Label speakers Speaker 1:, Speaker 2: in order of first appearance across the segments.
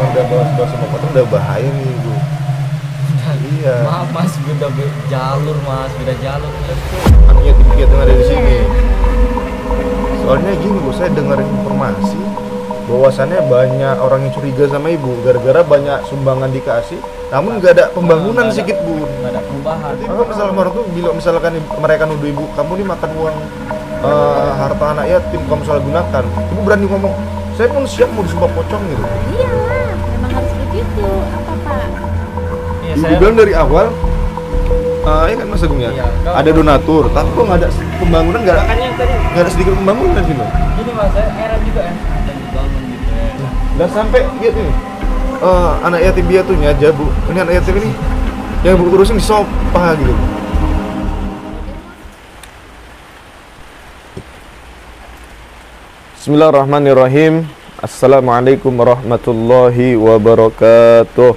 Speaker 1: udah bawa semua potong udah bahaya nih Bu. Iya.
Speaker 2: Maaf Mas, beda jalur Mas, beda jalur.
Speaker 1: Anak yatim piatu yang ada di sini. Soalnya gini Bu, saya dengar informasi bahwasannya banyak orang yang curiga sama ibu gara-gara banyak sumbangan dikasih, namun nggak ada pembangunan sedikit Bu.
Speaker 2: Nggak ada perubahan.
Speaker 1: Kalau misalnya orang tuh bila misalkan mereka nuduh ibu, kamu nih makan uang harta anak yatim kamu salah gunakan, ibu berani ngomong, saya pun siap mau disumpah pocong gitu.
Speaker 3: Iyalah, memang harus begitu. Apa Pak?
Speaker 2: Iya,
Speaker 1: Ibu
Speaker 2: saya
Speaker 1: bilang dari awal, ya kan Mas Agung ya,
Speaker 2: Iya,
Speaker 1: ada donatur, tapi kok nggak ada pembangunan,
Speaker 2: makanya tadi
Speaker 1: nggak ada sedikit pembangunan gitu.
Speaker 2: gini Mas, saya heran juga ya. Ada dibangun gitu ya.
Speaker 1: Dan sampai lihat nih, anak yatim piatunya aja Bu, ini anak yatim ini yang Bu urusin di sopa gitu. Bismillahirrahmanirrahim. Assalamualaikum warahmatullahi wabarakatuh.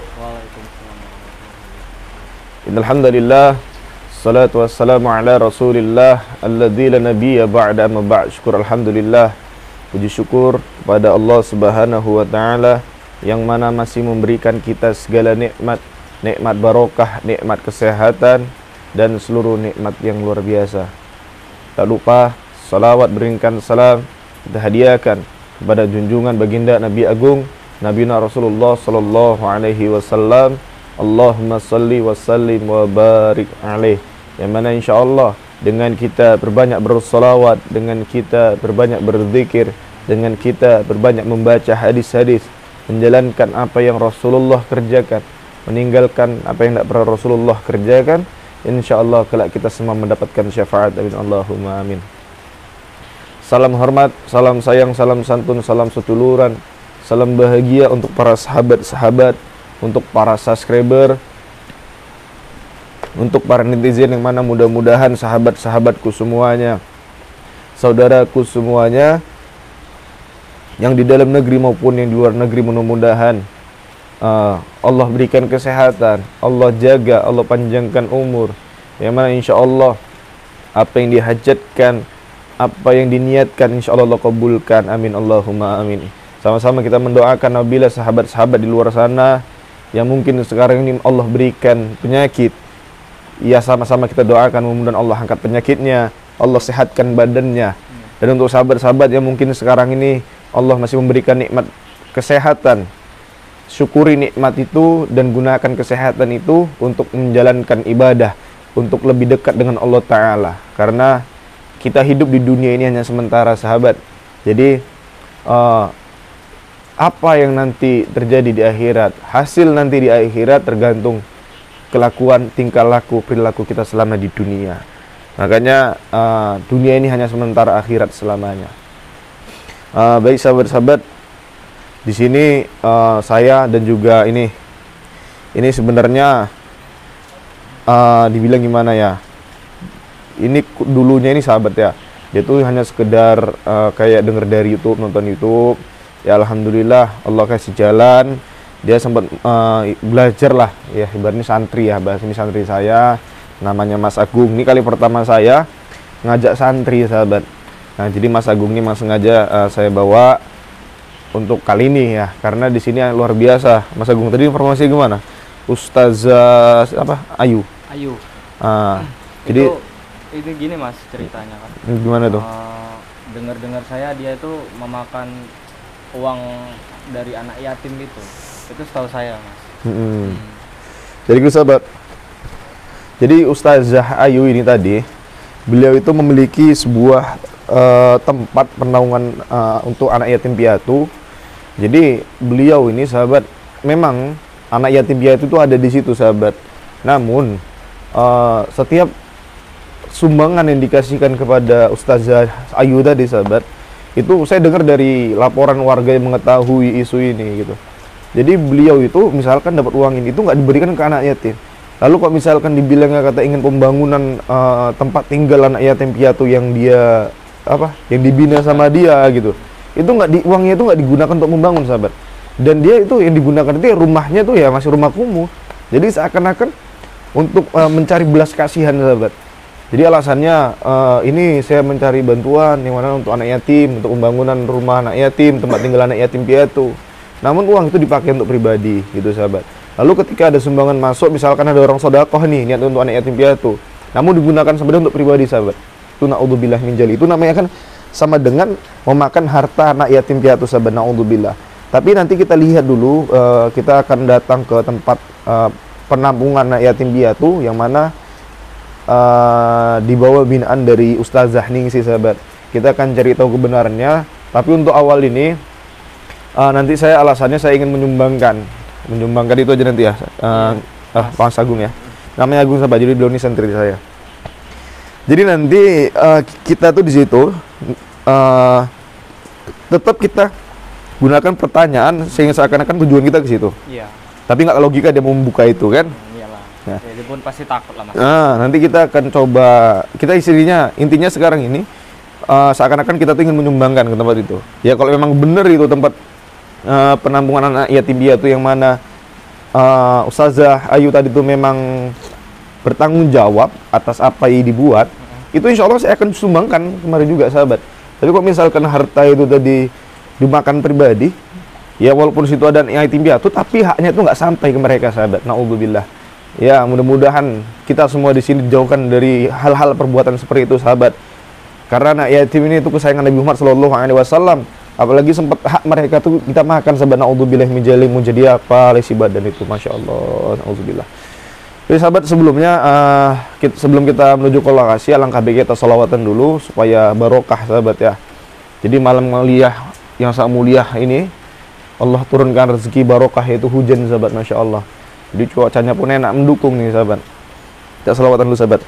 Speaker 1: Innalhamdulillah, salatu wassalamu ala rasulillah alladzi la nabiyya ba'da amma ba'd. Syukur alhamdulillah, puji syukur kepada Allah subhanahu wa ta'ala yang mana masih memberikan kita segala nikmat, nikmat barokah, nikmat kesehatan dan seluruh nikmat yang luar biasa. Tak lupa salawat berikan salam kita hadiahkan kepada junjungan baginda Nabi Agung Nabi Rasulullah sallallahu alaihi wasallam. Allahumma salli wa sallim wa barik alaih. Yang mana insyaallah dengan kita berbanyak bersolawat, dengan kita berbanyak berzikir, dengan kita berbanyak membaca hadis-hadis, menjalankan apa yang Rasulullah kerjakan, meninggalkan apa yang tidak pernah Rasulullah kerjakan, insyaallah kelak kita semua mendapatkan syafaat. Amin Allahumma amin. Salam hormat, salam sayang, salam santun, salam setuluran, salam bahagia untuk para sahabat-sahabat, untuk para subscriber, untuk para netizen yang mana mudah-mudahan sahabat-sahabatku semuanya, saudaraku semuanya, yang di dalam negeri maupun yang di luar negeri, mudah-mudahan Allah berikan kesehatan, Allah jaga, Allah panjangkan umur, yang mana insya Allah apa yang dihajatkan, apa yang diniatkan insya Allah Allah kabulkan. Amin Allahumma amin. Sama-sama kita mendoakan apabila sahabat-sahabat di luar sana yang mungkin sekarang ini Allah berikan penyakit, ya sama-sama kita doakan mudah-mudahan Allah angkat penyakitnya, Allah sehatkan badannya. Dan untuk sahabat-sahabat yang mungkin sekarang ini Allah masih memberikan nikmat kesehatan, syukuri nikmat itu dan gunakan kesehatan itu untuk menjalankan ibadah, untuk lebih dekat dengan Allah Ta'ala. Karena kita hidup di dunia ini hanya sementara sahabat. Jadi apa yang nanti terjadi di akhirat, hasil nanti di akhirat tergantung kelakuan, tingkah laku, perilaku kita selama di dunia. Makanya dunia ini hanya sementara, akhirat selamanya. Baik sahabat-sahabat, di sini saya dan juga ini sebenarnya dibilang gimana ya? Ini dulunya ini sahabat ya, dia tuh hanya sekedar kayak denger dari YouTube, nonton YouTube. Ya alhamdulillah Allah kasih jalan, dia sempat belajar lah ya, ibaratnya santri ya, bahas ini santri saya namanya Mas Agung. Ini kali pertama saya ngajak santri sahabat. Nah jadi Mas Agung ini mas sengaja saya bawa untuk kali ini ya, karena di sini luar biasa. Mas Agung tadi informasi gimana? Ustazah apa? Ayu. Jadi
Speaker 2: itu gini Mas ceritanya kan.
Speaker 1: Gimana tuh?
Speaker 2: Dengar-dengar saya dia itu memakan uang dari anak yatim gitu. Itu setahu saya Mas.
Speaker 1: Jadi sahabat, jadi Ustazah Ayu ini tadi, beliau itu memiliki sebuah tempat penaungan untuk anak yatim piatu. Jadi beliau ini sahabat, memang anak yatim piatu itu ada di situ sahabat. Namun setiap sumbangan yang dikasihkan kepada Ustazah Ayu tadi sahabat, itu saya dengar dari laporan warga yang mengetahui isu ini gitu. Jadi beliau itu misalkan dapat uang ini itu nggak diberikan ke anak yatim. Lalu kok misalkan dibilangnya kata ingin pembangunan tempat tinggal anak yatim piatu yang dia yang dibina sama dia gitu, itu uangnya itu nggak digunakan untuk membangun sahabat. Dan dia itu yang digunakan itu ya rumahnya tuh ya masih rumah kumuh. Jadi seakan-akan untuk mencari belas kasihan sahabat. Jadi alasannya ini saya mencari bantuan yang mana untuk anak yatim, untuk pembangunan rumah anak yatim, tempat tinggal anak yatim piatu. namun uang itu dipakai untuk pribadi gitu sahabat. Lalu ketika ada sumbangan masuk, misalkan ada orang sedekah nih niat untuk anak yatim piatu, namun digunakan sebenarnya untuk pribadi sahabat, itu naudzubillah min jali, itu namanya kan sama dengan memakan harta anak yatim piatu sahabat, naudzubillah. Tapi nanti kita lihat dulu, kita akan datang ke tempat penampungan anak yatim piatu yang mana di bawah binaan dari Ustazah Ningsih sahabat. Kita akan cari tahu kebenarannya. Tapi untuk awal ini nanti saya alasannya saya ingin menyumbangkan itu aja nanti ya. Pak Agung ya. Namanya Agung sahabat. Jadi Doni santri saya. Jadi nanti kita tuh di situ tetap kita gunakan pertanyaan sehingga seakan-akan tujuan kita ke situ.
Speaker 2: Iya.
Speaker 1: Tapi nggak logika dia mau membuka itu kan?
Speaker 2: Iyalah.
Speaker 1: Nah.
Speaker 2: Jadi pun pasti takut lah mas.
Speaker 1: Nanti kita akan coba, kita intinya sekarang ini seakan-akan kita tuh ingin menyumbangkan ke tempat itu. Ya kalau memang benar itu tempat penampungan anak yatim piatu yang mana Ustazah Ayu tadi itu memang bertanggung jawab atas apa yang dibuat, itu insya Allah saya akan sumbangkan kemarin juga sahabat. Tapi kalau misalkan harta itu tadi dimakan pribadi, ya walaupun situ ada yatim piatu, tapi haknya itu nggak sampai ke mereka sahabat. Naudzubillah. Ya mudah-mudahan kita semua di sini dijauhkan dari hal-hal perbuatan seperti itu sahabat. Karena anak yatim ini itu kesayangan Nabi Muhammad SAW. Apalagi sempat hak mereka tuh kita makan sahabat. Naudzubillah min dzalik, mau jadi apa lesi badan itu, masya Allah. Naudzubillah. Jadi sahabat sebelumnya sebelum kita menuju ke lokasi, alangkah baik kita sholawatan dulu supaya barokah sahabat ya. Jadi malam mulia yang sangat mulia ini Allah turunkan rezeki barokah, yaitu hujan sahabat, masya Allah. Jadi cuacanya pun enak mendukung nih sahabat. Kita sholawatan dulu sahabat.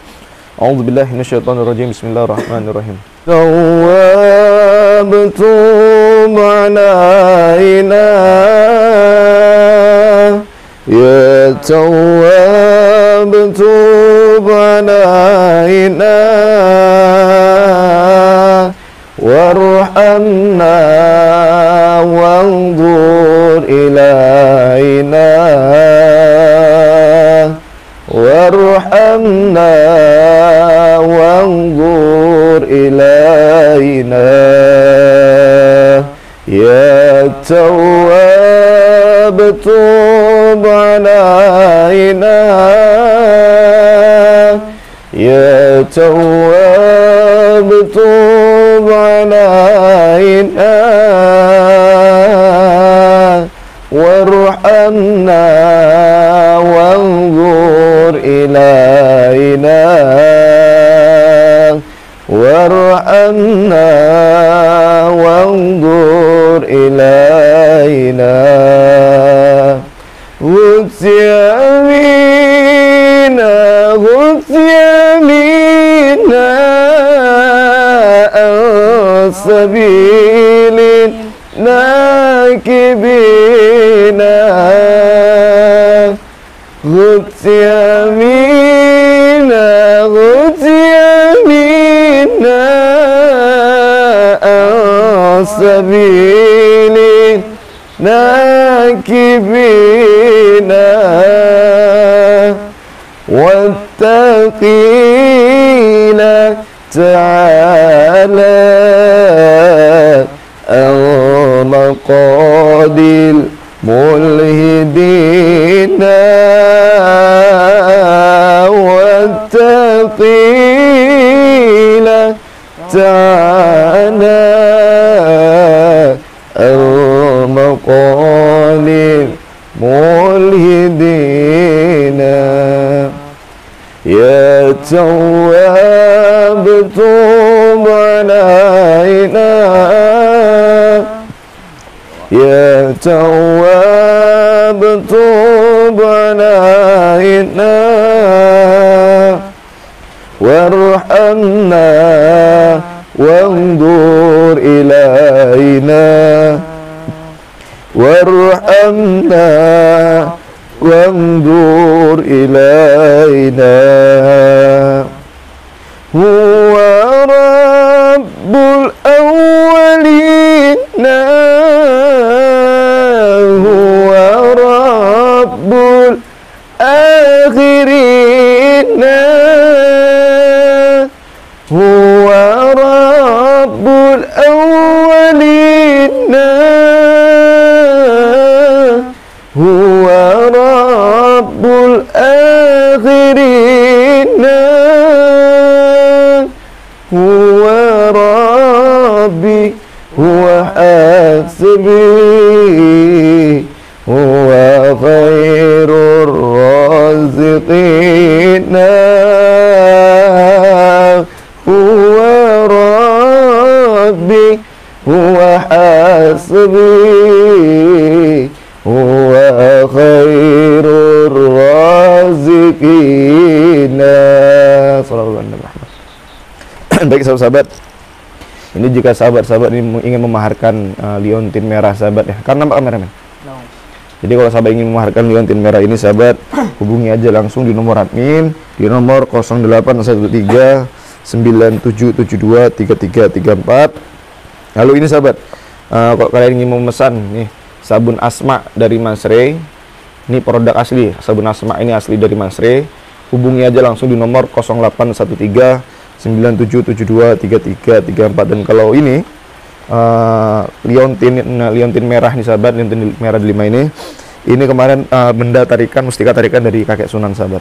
Speaker 1: A'udzubillahi minasyaitonirrajim. Bismillahirrahmanirrahim. Tawwabtum alaina ya tawwabtum alaina warhamna wanzur ilaina warhamna wanzur ilaina ya tawwab tub alaina ya tawwab tub alaina warhamna wanzur ilaina warhamna wanzur ilaina Ghusyamina Ghusyamina Al-Sabilin Nakibina Ghusyamina Ghusyamina Al-Sabilin Nakibina Wattaqina ta'ala al-maqadil mulhidina wattaqina ta'ala al-maqadil mulhidina ya tawwab tub alaina ya tawwab tub alaina warhamna wanzur ilaina warhamna wanzur ilaina huwa rabbul awwalina huwa rabbul akhirina huwa rabbul awwalina huwa rabbul akhirina, huwa rabbi huwa hasbi huwa khairur raziqina, huwa rabbi huwa hasbi huwa khairur raziqina. Sallallahu alaihi wasallam. Baik sahabat-sahabat, ini jika sahabat-sahabat ini ingin memaharkan liontin merah sahabat ya, karena nampak kameramen.
Speaker 2: No.
Speaker 1: Jadi kalau sahabat ingin memaharkan liontin merah ini sahabat, hubungi aja langsung di nomor admin di nomor 0813 9772 3334. Lalu ini sahabat, kalau kalian ingin memesan nih sabun Asma dari Mas Rey, ini produk asli, sabun Asma ini asli dari Mas Rey, hubungi aja langsung di nomor 0813 9772 3334. Dan kalau ini liontin merah nih sahabat, liontin merah delima ini kemarin benda tarikan, mustika tarikan dari kakek Sunan sahabat.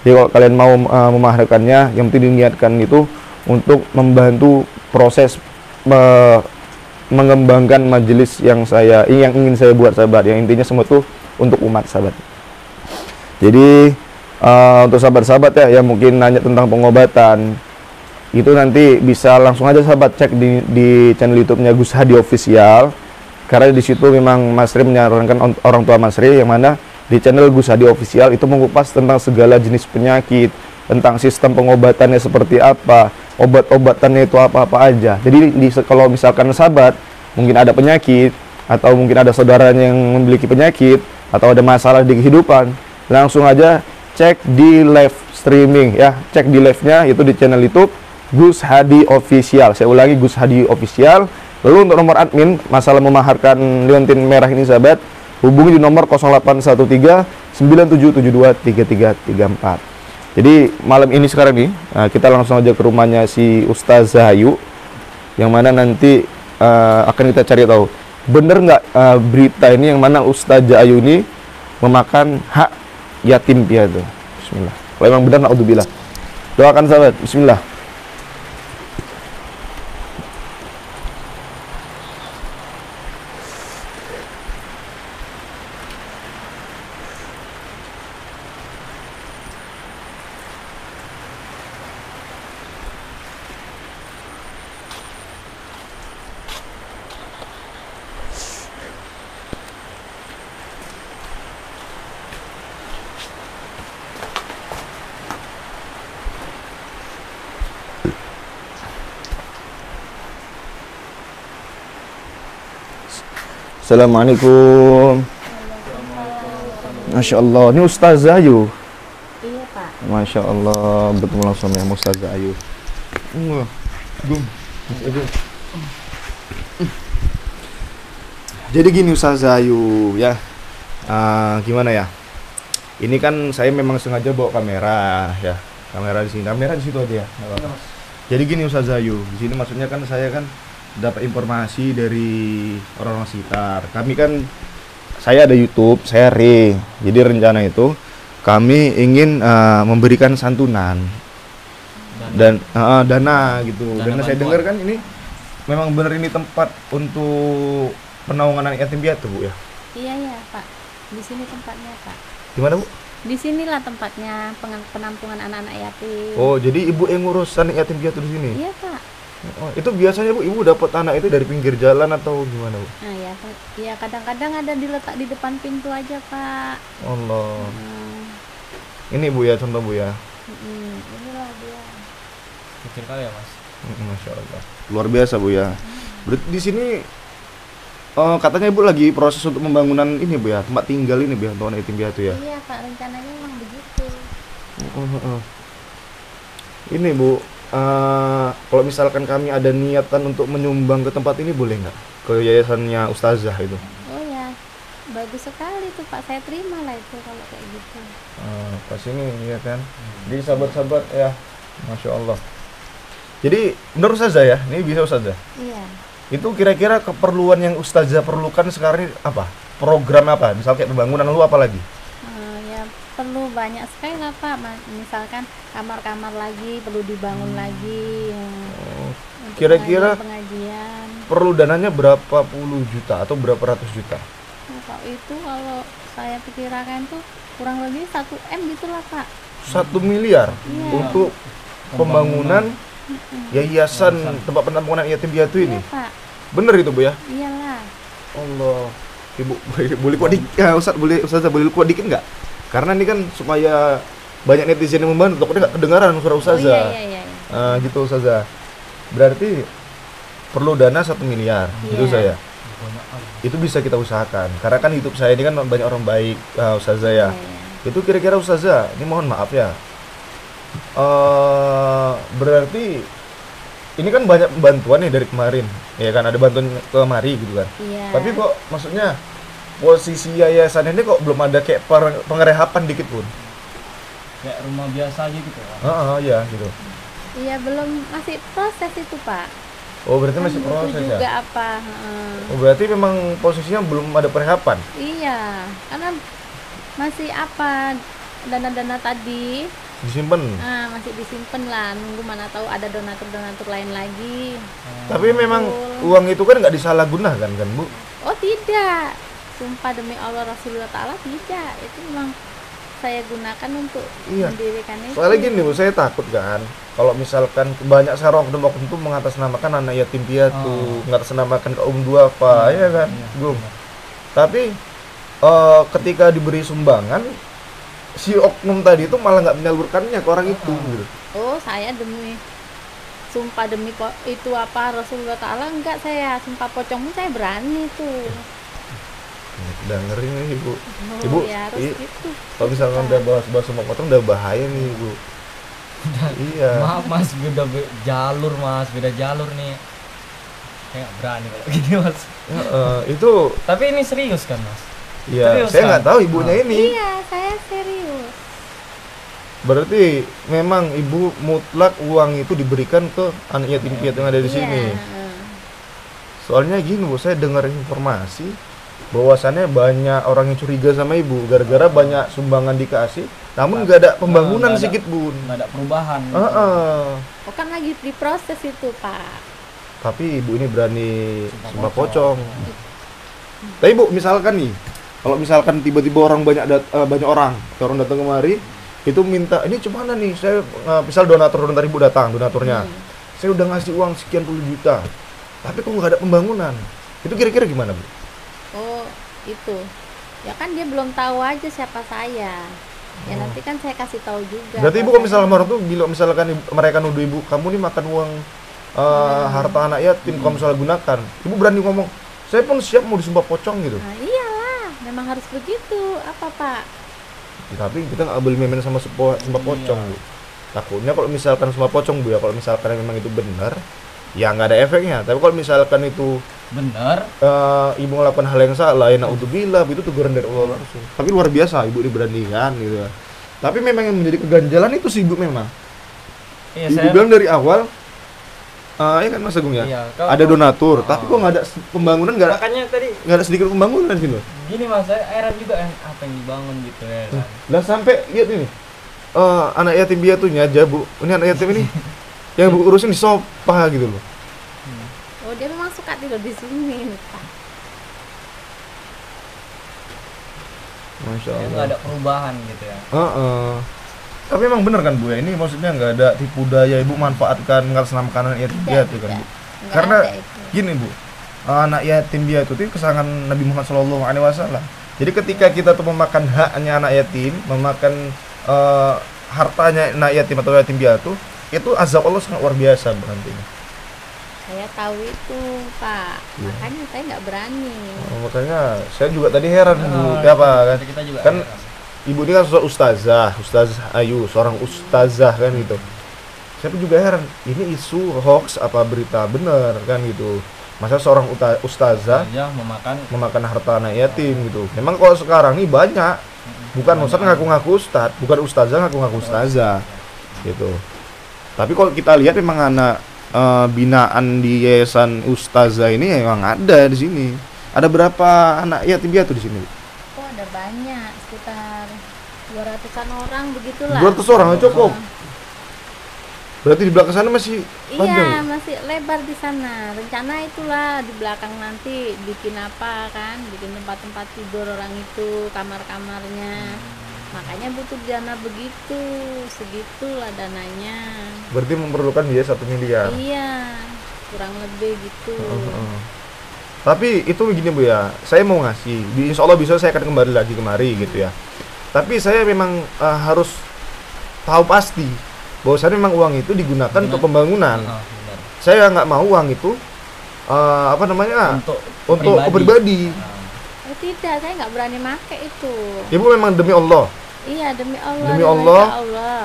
Speaker 1: Jadi kalau kalian mau memaharkannya, yang penting diniatkan itu untuk membantu proses mengembangkan majelis yang ingin saya buat sahabat, yang intinya semua tuh untuk umat sahabat. Jadi untuk sahabat-sahabat ya yang mungkin nanya tentang pengobatan, itu nanti bisa langsung aja sahabat cek di channel YouTube-nya Gus Hadi Official, karena di situ memang Mas Rey menyarankan orang tua Mas Rey, yang mana di channel Gus Hadi Official itu mengupas tentang segala jenis penyakit, tentang sistem pengobatannya seperti apa, obat-obatannya itu apa-apa aja. Jadi kalau misalkan sahabat mungkin ada penyakit, atau mungkin ada saudaranya yang memiliki penyakit, atau ada masalah di kehidupan, langsung aja cek di live streaming ya, cek di live-nya itu di channel YouTube Gus Hadi Official. Saya ulangi, Gus Hadi Official. Lalu untuk nomor admin masalah memaharkan liontin merah ini sahabat, hubungi di nomor 0813 9772 3334. Jadi malam ini sekarang nih kita langsung aja ke rumahnya si Ustazah Ayu, yang mana nanti akan kita cari tahu bener nggak berita ini, yang mana Ustazah Ayu ini memakan hak yatim piatu. Bismillah. Kalau memang benar, naudzubillah. Doakan sahabat. Bismillah. Assalamualaikum. Masya Allah, ini Ustazah Ayu.
Speaker 3: Iya Pak.
Speaker 1: Masya Allah, bertemu langsung ya Ustazah Ayu. Jadi gini Ustazah Ayu ya, gimana ya? Ini kan saya memang sengaja bawa kamera ya, kamera di sini, kamera di situ aja ya. Jadi gini Ustazah Ayu, di sini maksudnya kan saya kan dapat informasi dari orang-orang sekitar. Kami kan, saya ada YouTube, saya Re. Jadi rencana itu kami ingin memberikan santunan dan dana gitu. Dana saya dengar kan ini memang benar ini tempat untuk penaungan anak yatim piatu Bu ya.
Speaker 3: Iya Pak. Di sini tempatnya Pak.
Speaker 1: Di mana Bu?
Speaker 3: Di sinilah tempatnya penampungan anak-anak yatim.
Speaker 1: Oh, jadi Ibu yang ngurus anak yatim piatu di sini?
Speaker 3: Iya Pak.
Speaker 1: Oh, itu biasanya Bu, Ibu dapat anak itu dari pinggir jalan atau gimana Bu?
Speaker 3: Nah ya kadang-kadang ada diletak di depan pintu aja Pak.
Speaker 1: Allah. Ini Bu ya, contoh Bu ya.
Speaker 3: Inilah dia.
Speaker 2: Kecil kali ya Mas.
Speaker 1: Masya Allah. Luar biasa Bu ya. Berarti di sini katanya Ibu lagi proses untuk pembangunan ini Bu ya, tempat tinggal ini Bu ya, untuk anak yatim piatu ya.
Speaker 3: Iya Pak, rencananya memang begitu.
Speaker 1: Ini Bu, kalau misalkan kami ada niatan untuk menyumbang ke tempat ini boleh nggak? Ke yayasannya Ustazah itu?
Speaker 3: Oh ya, bagus sekali tuh Pak, saya terima lah itu kalau kayak gitu.
Speaker 1: Pas ini ya kan. Jadi sahabat-sahabat ya, Masya Allah. Jadi menurut Ustazah ya, ini bisa Ustazah.
Speaker 3: Iya.
Speaker 1: Itu kira-kira keperluan yang Ustazah perlukan sekarang ini apa? program apa? Misal kayak pembangunan lu apa lagi?
Speaker 3: Ya perlu banyak sekali lah Pak. Misalkan kamar-kamar lagi perlu dibangun lagi. Untuk
Speaker 1: Kira-kira
Speaker 3: pengajian.
Speaker 1: perlu dananya berapa puluh juta atau berapa ratus juta?
Speaker 3: Nah, kalau saya pikirkan tuh kurang lebih 1 M gitulah Pak.
Speaker 1: 1 miliar
Speaker 3: Iya.
Speaker 1: untuk pembangunan yayasan tempat penampungan yatim piatu ini.
Speaker 3: Iya Pak.
Speaker 1: Bener itu Bu ya?
Speaker 3: Iyalah.
Speaker 1: Allah. Ibu boleh kuat dikit, Ustazah boleh kuat dikit nggak? Karena ini kan supaya banyak netizen yang membantu, takutnya nggak kedengaran suara
Speaker 3: Oh
Speaker 1: Ustazah.
Speaker 3: iya.
Speaker 1: Gitu Ustazah. Berarti perlu dana 1 miliar, itu
Speaker 3: Iya.
Speaker 1: saya. Itu bisa kita usahakan. Karena kan YouTube saya ini kan banyak orang baik, Ustazah ya.
Speaker 3: Iya.
Speaker 1: Itu kira-kira Ustazah, ini mohon maaf ya. Berarti ini kan banyak bantuan nih dari kemarin, ya kan ada bantuan kemari gitu kan.
Speaker 3: Iya.
Speaker 1: Tapi kok maksudnya posisi yayasan ini kok belum ada kayak pengerehapan dikit pun.
Speaker 2: Kayak rumah biasa aja gitu ya.
Speaker 1: Iya gitu.
Speaker 3: Iya belum, masih proses itu Pak.
Speaker 1: Oh berarti masih
Speaker 3: Kan butuh
Speaker 1: proses
Speaker 3: juga
Speaker 1: ya.
Speaker 3: apa?
Speaker 1: Oh berarti memang posisinya belum ada perehapan.
Speaker 3: Iya, karena masih apa dana-dana tadi
Speaker 1: Disimpan.
Speaker 3: masih disimpan lah, nunggu mana tahu ada donatur lain lagi.
Speaker 1: Tapi memang uang itu kan nggak disalahgunakan kan Bu?
Speaker 3: Oh tidak, sumpah demi Allah Rasulullah Ta'ala tidak, itu memang saya gunakan untuk
Speaker 1: Iya.
Speaker 3: mendirikan itu.
Speaker 1: Soalnya gini Bu, saya takut kan kalau misalkan banyak sarok oknum itu mengatasnamakan anak yatim piatu, mengatasnamakan kaum duafa, ya kan, Bu. Tapi ketika diberi sumbangan, si oknum tadi itu malah nggak menyalurkannya ke orang itu, gitu.
Speaker 3: Oh saya demi sumpah demi itu apa Rasulullah Ta'ala enggak, saya sumpah pocong pun saya berani tuh.
Speaker 1: Udah ngeri nih Ibu.
Speaker 3: Oh,
Speaker 1: Ibu,
Speaker 3: ya harus gitu.
Speaker 1: kalau misalkan udah bahas-bahas sama potong udah bahaya nih Ibu. Iya.
Speaker 2: Maaf Mas, beda jalur nih. Saya nggak berani kalau gini Mas.
Speaker 1: Itu
Speaker 2: Tapi ini serius kan Mas?
Speaker 1: ya
Speaker 2: Serius,
Speaker 1: saya
Speaker 2: kan?
Speaker 1: nggak tahu ibunya ini.
Speaker 3: Iya saya serius.
Speaker 1: Berarti memang ibu mutlak uang itu diberikan ke anak yatim piatu yang ada di
Speaker 3: Iya,
Speaker 1: sini. Soalnya gini Bu, saya dengar informasi bahwasannya banyak orang yang curiga sama ibu gara-gara banyak sumbangan dikasih, namun nggak ada pembangunan
Speaker 2: Nggak ada.
Speaker 1: sedikit pun.
Speaker 2: Nggak ada perubahan.
Speaker 3: Oh kan lagi diproses itu Pak.
Speaker 1: Tapi ibu ini berani sumpah pocong. Tapi Bu, misalkan nih, kalau misalkan tiba-tiba orang banyak orang datang kemari, itu minta ini cemana nih, saya misal donatur ibu datang, donaturnya, saya udah ngasih uang sekian puluh juta, tapi kok nggak ada pembangunan, itu kira-kira gimana Bu?
Speaker 3: Oh itu ya kan dia belum tahu aja siapa saya. Ya nanti kan saya kasih tahu juga.
Speaker 1: Berarti ibu kalau misalnya orang tuh bila misalkan mereka nuduh ibu, kamu nih makan uang harta anak yatim, kamu salah gunakan, ibu berani ngomong, saya pun siap mau disumpah pocong gitu.
Speaker 3: Nah, iyalah, memang harus begitu. Apa Pak?
Speaker 1: Ya, tapi kita nggak boleh main sama sumpah pocong Bu. Takutnya kalau misalkan sumpah pocong Bu ya, kalau misalkan memang itu benar, ya nggak ada efeknya. Tapi kalau misalkan itu
Speaker 2: Bener.
Speaker 1: ibu melakukan hal yang salah, ya naudzubillah, itu teguran dari Allah langsung. Tapi luar biasa ibu diberanikan gitu. Tapi memang yang menjadi keganjalan itu sih ibu memang.
Speaker 2: Iya,
Speaker 1: Ibu bilang dari awal, ya kan Mas Agung ya,
Speaker 2: Iya,
Speaker 1: ada donatur, tapi kok nggak ada pembangunan,
Speaker 2: makanya tadi
Speaker 1: nggak ada sedikit pembangunan gitu.
Speaker 2: gini Mas, saya heran juga apa yang dibangun gitu ya kan.
Speaker 1: Lah sampai lihat ini, anak yatim piatunya aja Bu, ini anak yatim ini yang Bu urusin di sofa gitu loh.
Speaker 3: Oh dia memang suka tidur di sini Pak.
Speaker 1: Masya
Speaker 2: Ya,
Speaker 1: Allah.
Speaker 2: nggak ada perubahan gitu ya.
Speaker 1: Tapi emang bener kan Bu ya, ini maksudnya nggak ada tipu daya ibu manfaatkan ngatasnamakan anak yatim piatu kan Bu.
Speaker 3: Nggak
Speaker 1: Karena
Speaker 3: ada itu.
Speaker 1: gini Bu, anak yatim piatu itu kesayangan Nabi Muhammad SAW. Jadi ketika kita tuh memakan haknya anak yatim, memakan hartanya anak yatim atau yatim piatu, itu azab Allah sangat luar biasa Bu nantinya.
Speaker 3: Saya tahu itu Pak. Makanya saya nggak berani.
Speaker 1: Makanya saya juga tadi heran Bu, apa kan?
Speaker 2: Kita juga
Speaker 1: Kan
Speaker 2: heran.
Speaker 1: ibu ini kan seorang ustazah Ayu, seorang ustazah kan gitu. Saya pun juga heran, ini isu hoax apa berita benar kan gitu. Masa seorang ustazah
Speaker 2: aja
Speaker 1: memakan harta anak yatim gitu. Memang kalau sekarang nih banyak, bukan ustaz ngaku-ngaku ustaz, bukan ustazah ngaku-ngaku ustazah gitu. Tapi kalau kita lihat memang anak binaan di yayasan ustazah ini memang ada di sini. Ada berapa anak yatim piatu di sini?
Speaker 3: Oh, ada banyak, sekitar 200-an orang begitulah.
Speaker 1: 200 orang cukup. Berarti di belakang sana masih panjang.
Speaker 3: Iya, masih lebar di sana. Rencana itulah di belakang nanti bikin apa kan? Bikin tempat-tempat tidur orang itu, kamar-kamarnya. Makanya butuh dana begitu, segitulah dananya.
Speaker 1: Berarti memerlukan biaya 1 miliar.
Speaker 3: Iya, kurang lebih gitu.
Speaker 1: Tapi itu begini Bu ya, saya mau ngasih, insya Allah bisa saya akan kembali lagi kemari gitu ya. Tapi saya memang harus tahu pasti bahwasanya memang uang itu digunakan untuk pembangunan.
Speaker 2: Benar.
Speaker 1: Saya nggak mau uang itu untuk pribadi.
Speaker 3: Tidak, saya nggak berani make itu.
Speaker 1: Ibu memang demi Allah.
Speaker 3: Iya, demi Allah.
Speaker 1: Demi Allah.
Speaker 3: Allah.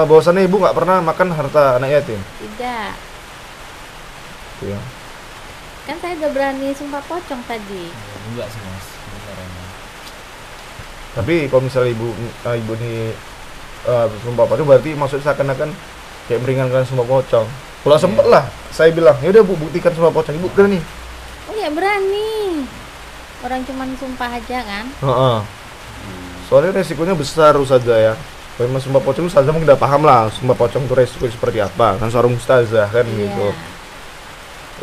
Speaker 1: Bahwasanya ibu nggak pernah makan harta anak yatim.
Speaker 3: Tidak.
Speaker 1: Ya.
Speaker 3: Kan saya udah berani sumpah pocong tadi.
Speaker 2: Enggak sih Mas, benar emang.
Speaker 1: Tapi kalau misalnya ibu ini sumpah pocong berarti maksudnya seakan-akan kayak meringankan sumpah pocong. Kalau sempet lah, saya bilang, ya udah Bu, buktikan sumpah pocong. Ibu berani.
Speaker 3: Oh ya berani. Orang cuman sumpah aja kan.
Speaker 1: Soalnya resikonya besar Ustazah ya. Kalau memang sumpah pocong Ustazah mungkin udah paham lah sumpah pocong itu resiko seperti apa. Kan seorang Ustazah kan
Speaker 3: Iya.
Speaker 1: gitu.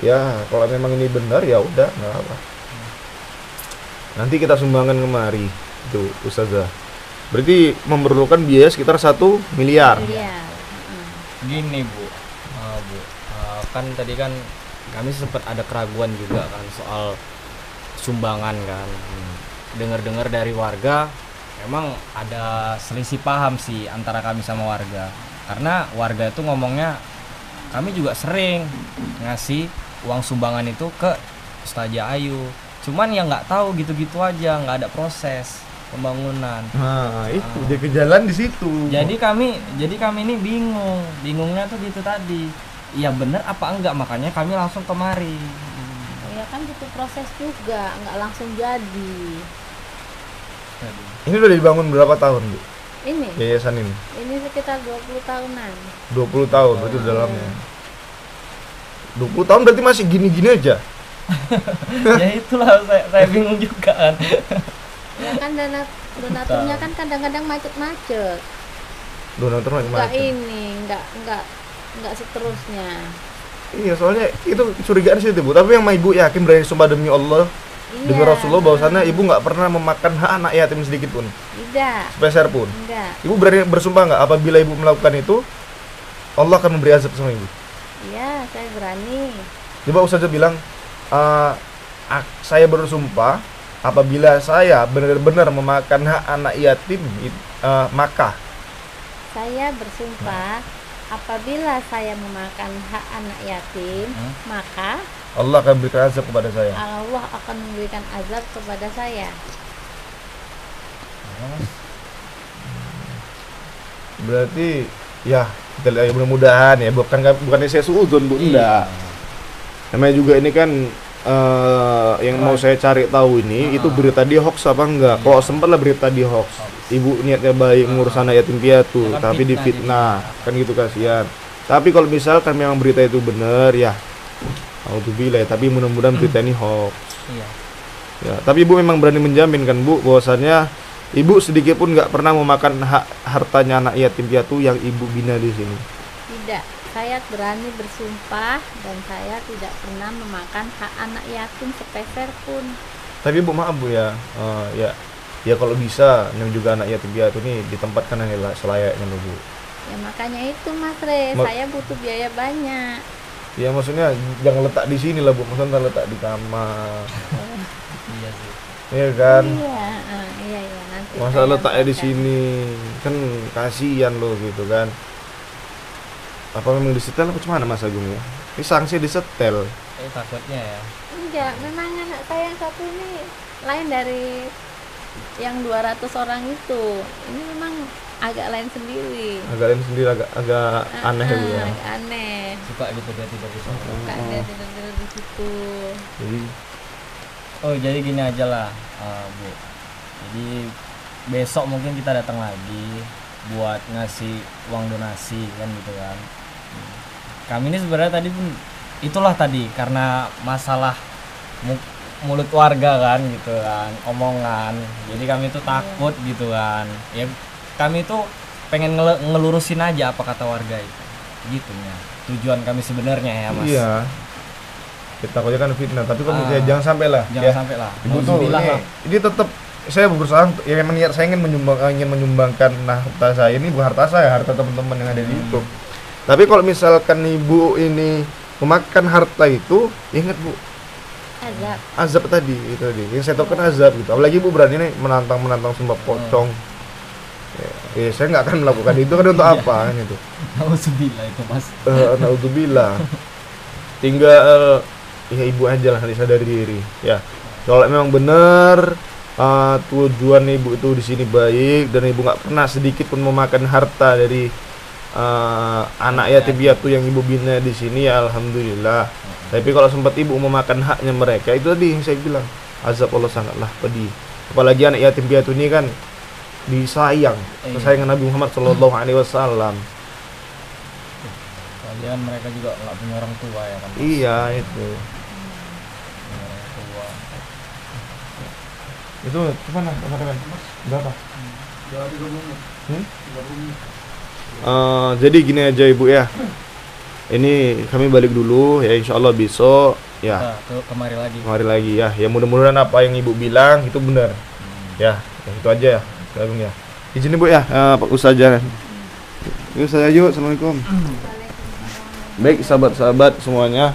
Speaker 1: Ya, kalau memang ini benar ya udah, nggak apa. Nanti kita sumbangkan kemari, itu Ustazah. Berarti memerlukan biaya sekitar 1 miliar.
Speaker 3: Iya.
Speaker 2: Gini Bu, kan tadi kan kami sempat ada keraguan juga kan soal sumbangan kan. Dengar-dengar dari warga, memang ada selisih paham sih antara kami sama warga. Karena warga itu ngomongnya, kami juga sering ngasih uang sumbangan itu ke Ustazah Ayu. Cuman ya nggak tahu gitu-gitu aja, nggak ada proses pembangunan.
Speaker 1: Nah, itu dia ke jalan di situ.
Speaker 2: Jadi kami ini bingungnya tuh gitu tadi. Iya bener apa enggak, makanya kami langsung kemari.
Speaker 3: Ya kan butuh proses juga, nggak langsung jadi.
Speaker 1: Ini udah dibangun berapa tahun, Bu?
Speaker 3: Ini
Speaker 1: Yayasan ini?
Speaker 3: ini sekitar 20 tahunan.
Speaker 1: 20 tahun berarti udah lama. 20 tahun berarti masih gini-gini aja.
Speaker 2: Ya itulah saya bingung juga kan.
Speaker 3: Ya kan donaturnya kan kadang-kadang macet-macet.
Speaker 1: Donatur
Speaker 3: Enggak
Speaker 1: macam-macam.
Speaker 3: ini, enggak seterusnya.
Speaker 1: Iya, soalnya itu kecurigaan sih itu, Bu. Tapi yang ibu yakin berani sumpah demi Allah, demi Rasulullah bahwasannya ibu nggak pernah memakan hak anak yatim sedikit pun,
Speaker 3: Tidak.
Speaker 1: sepeser pun.
Speaker 3: Enggak.
Speaker 1: Ibu berani bersumpah nggak apabila ibu melakukan itu, Allah akan memberi azab sama ibu?
Speaker 3: Iya, saya berani.
Speaker 1: Coba Ustazah bilang, saya bersumpah apabila saya benar-benar memakan hak anak yatim, maka
Speaker 3: Saya bersumpah apabila saya memakan hak anak yatim, maka
Speaker 1: Allah akan berikan azab kepada saya.
Speaker 3: Allah akan memberikan azab kepada saya.
Speaker 1: Berarti ya kita lihat ya, mudah-mudahan ya, bukannya saya suudzon, Bu, enggak. Namanya juga ini kan yang mau saya cari tahu ini itu berita di hoax apa enggak. Kalau sempat lah berita di hoax, ibu niatnya baik ngurus anak yatim piatu
Speaker 2: Ya kan
Speaker 1: tapi
Speaker 2: fitnah
Speaker 1: difitnah kan gitu, kasihan. Tapi kalau misalkan memang berita itu benar ya alhamdulillah ya, tapi mudah-mudahan berita ini hoax.
Speaker 2: Iya.
Speaker 1: Ya, tapi ibu memang berani menjamin kan, Bu, bahwasannya ibu sedikit pun nggak pernah memakan hak hartanya anak yatim piatu yang ibu bina di sini.
Speaker 3: Tidak, saya berani bersumpah dan saya tidak pernah memakan hak anak yatim sepeser pun.
Speaker 1: Tapi Bu, maaf Bu ya, ya kalau bisa yang juga anak yatim piatu ini ditempatkan yang selayaknya loh, Bu.
Speaker 3: Ya makanya itu Mas Re, saya butuh biaya banyak.
Speaker 1: Ya maksudnya jangan letak di sini lah, Bu, maksudnya letak di kamar.
Speaker 2: Iya sih.
Speaker 1: Iya kan?
Speaker 3: Iya, iya nanti.
Speaker 1: Masa
Speaker 3: saya
Speaker 1: letaknya di
Speaker 3: buatkan.
Speaker 1: sini kan kasihan loh gitu kan. Apa memang disetel apa gimana Mas Agung ya? Ini sanksi disetel.
Speaker 2: Takutnya ya.
Speaker 3: Enggak, memang anak saya yang satu ini lain dari yang 200 orang itu. Ini memang agak lain sendiri.
Speaker 1: Agak lain sendiri, agak aneh ya, Bu ya.
Speaker 3: Agak aneh.
Speaker 2: Suka gitu dia tidur di sana.
Speaker 3: Suka dia tidur-tidur di situ.
Speaker 1: Jadi
Speaker 2: Oh jadi gini aja lah, Bu. Jadi besok mungkin kita datang lagi buat ngasih uang donasi kan gitu kan. Kami ini sebenarnya tadi pun itulah tadi karena masalah mulut warga kan gitu kan, omongan. Jadi kami tuh takut gitu kan. Ya kami tuh pengen ngelurusin aja apa kata warga itu. Gitunya. Tujuan kami sebenarnya ya, Mas.
Speaker 1: Iya. Kita takutnya kan fitnah, tapi kalau ya, jangan sampai lah.
Speaker 2: Jangan sampai lah.
Speaker 1: Ibu tuh ini tetap saya berusaha ya memang niat saya ingin menyumbangkan harta saya ini, bukan harta saya, harta teman-teman yang ada di YouTube. Tapi kalau misalkan ibu ini memakan harta itu, ingat Bu, azab tadi itu tadi. Yang saya tahu kan azab gitu. Apalagi ibu berani nih menantang sembah pocong. Ya, saya nggak akan melakukan itu kan untuk apa kan itu.
Speaker 2: Nauzubillah itu, Mas.
Speaker 1: Nauzubillah. Tinggal ya ibu aja lah sadari diri. Ya. Kalau memang benar tujuan ibu itu di sini baik dan ibu nggak pernah sedikit pun memakan harta dari anak yatim piatu yang ibu bina di sini, ya alhamdulillah. Tapi kalau sempat ibu memakan haknya mereka, itu tadi yang saya bilang, azab Allah sangatlah pedih. Apalagi anak yatim piatu ini kan disayang, kesayangan Nabi Muhammad Shallallahu Alaihi Wasallam.
Speaker 2: Kalian mereka juga nggak punya orang tua ya kan?
Speaker 1: Iya itu. Itu mana kemarin? Berapa? Jadi gini aja ibu ya. Ini kami balik dulu ya, insya Allah besok ya.
Speaker 2: Kemari
Speaker 1: lagi ya. Ya mudah-mudahan apa yang ibu bilang itu benar. Ya itu aja ya. Gabung ya. Izin ibu ya, Pak Ustazah. Yuk saya yuk, assalamualaikum. Baik sahabat-sahabat semuanya.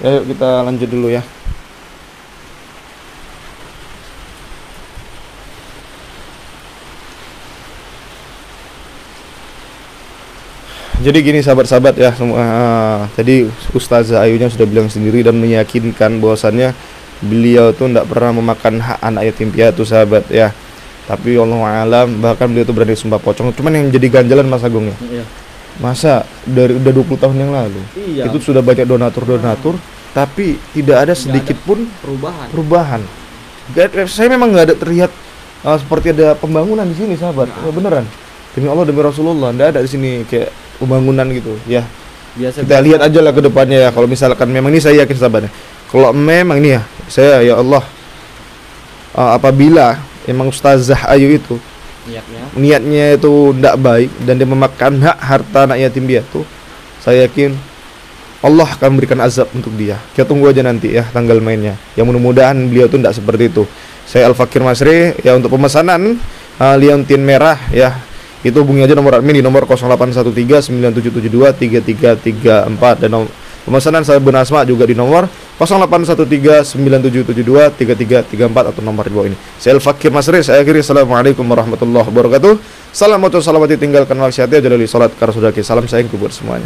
Speaker 1: Ya, yuk kita lanjut dulu ya. Jadi gini sahabat-sahabat ya semua. Tadi Ustazah Ayunya sudah bilang sendiri dan meyakinkan bahwasannya beliau tuh tidak pernah memakan hak anak yatim piatu sahabat ya. Tapi Allah alam bahkan beliau tuh berani sumpah pocong. Cuman yang jadi ganjalan Mas Agung ya. Iya. Masa dari udah 20 tahun yang lalu. Iya. Itu sudah banyak donatur tapi tidak ada sedikit pun perubahan. Saya memang nggak ada terlihat seperti ada pembangunan di sini sahabat. Ya, beneran. Demi Allah demi Rasulullah tidak ada di sini kayak pembangunan gitu ya. Kita lihat aja lah ke depannya ya. Kalau misalkan memang ini saya yakin sahabatnya. Kalau memang ini ya, saya ya Allah apabila emang Ustazah Ayu itu niatnya itu tidak baik dan dia memakan hak harta anak yatim piatu, saya yakin Allah akan memberikan azab untuk dia. Kita tunggu aja nanti ya tanggal mainnya. Yang mudah-mudahan beliau tuh tidak seperti itu. Saya Al-Fakir Masri ya, untuk pemesanan liontin merah ya, itu hubungi aja nomor admin di nomor 081397723334 dan pemesanan saya Bun Asma juga di nomor 081397723334 atau nomor di bawah ini. Saya Al-Fakir Masri, saya akhiri. Assalamualaikum warahmatullahi wabarakatuh. Salam motor salamati tinggalkan maksiatnya jalali salat karasudaki. Salam sayang kubur semuanya.